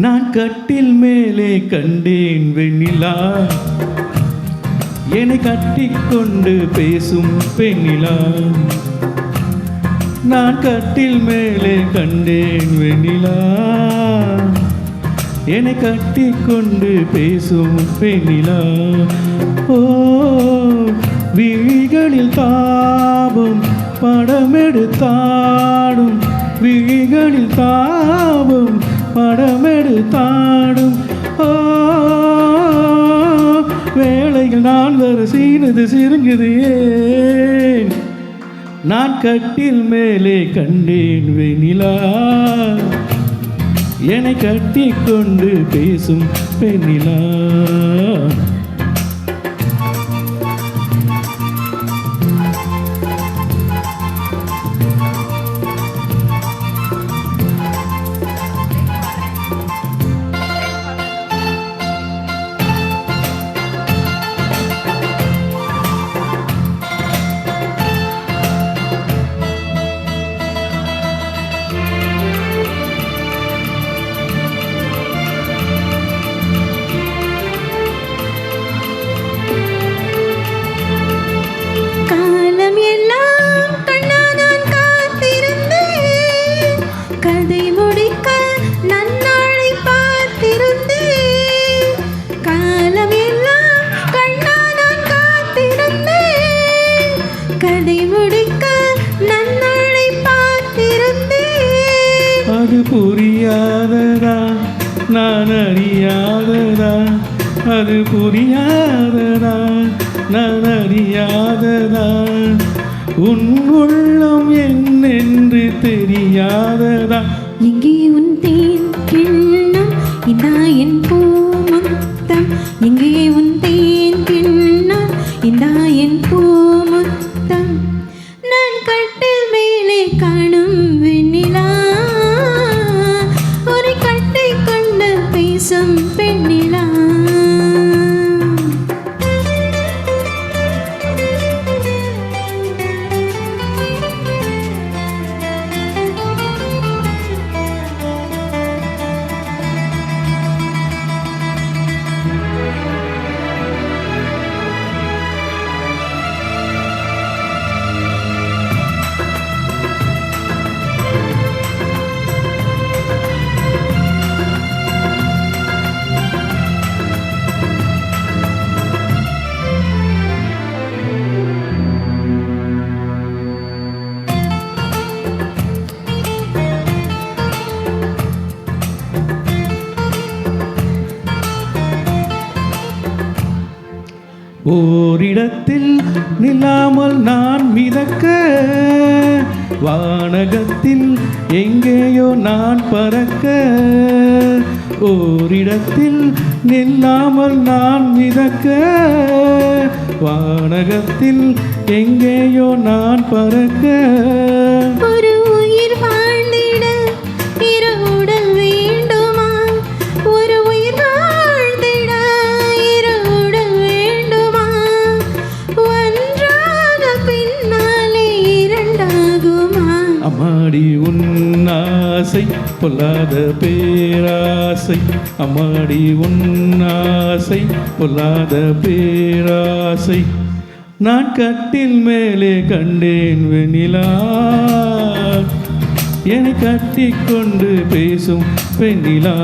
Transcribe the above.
நான் கட்டில் மேலே கண்டேன் வெண்ணிலா, என்னை கட்டிக்கொண்டு பேசும் பெண்ணிலா. நான் கட்டில் மேலே கண்டேன் வெண்ணிலா, என்னை கட்டிக்கொண்டு பேசும் பெண்ணிலா. ஓ விழிகளில் தாபம் படமெடுத்தாடும், விழிகளில் தாபம் படமெடுத்தாடும். ஓ வேளையில் நான் வர சீனது சிறுங்குது ஏன்? நான் கட்டில் மேலே கண்டேன் வெண்ணிலா, என்னை கட்டிக்கொண்டு பேசும் பெண்ணிலா. அது புரியாததா நான் அறியாததா, அது புரியாததா நான் அறியாததா, உன் உள்ளம் என்னென்று தெரியாததா. எங்கே உன் தேன் கிண்ணம் இந்தா என் பூமுத்தம், எங்கே உன் தேன் கிண்ணம் இந்தா என் பூமுத்தம். நான் கட்டில் மேலே காணும் வெண்ணிலா, ஒரு கட்டை கொண்டு பேசும் பெண்ணிலா. ஓரிடத்தில் நில்லாமல் நான் மிதக்க, வானகத்தில் எங்கேயோ நான் பறக்க. ஓரிடத்தில் நில்லாமல் நான் மிதக்க, வானகத்தில் எங்கேயோ நான் பறக்க. ஒரு உயிர் வாழ்ந்திட இரு உடல் வேண்டுமா, ஒரு உயிர் வாழ்ந்திட இரு உடல் வேண்டுமா, ஒன்றாக பின்னாலே இரண்டாகுமா. அம்மாடி உன் ஆசை பொல்லாத பேராசை, அம்மாடி உன் ஆசை பொல்லாத பேராசை. நான் கட்டில் மேலே கண்டேன் வெண்ணிலா, என்னை கட்டிக்கொண்டு பேசும் பெண்ணிலா.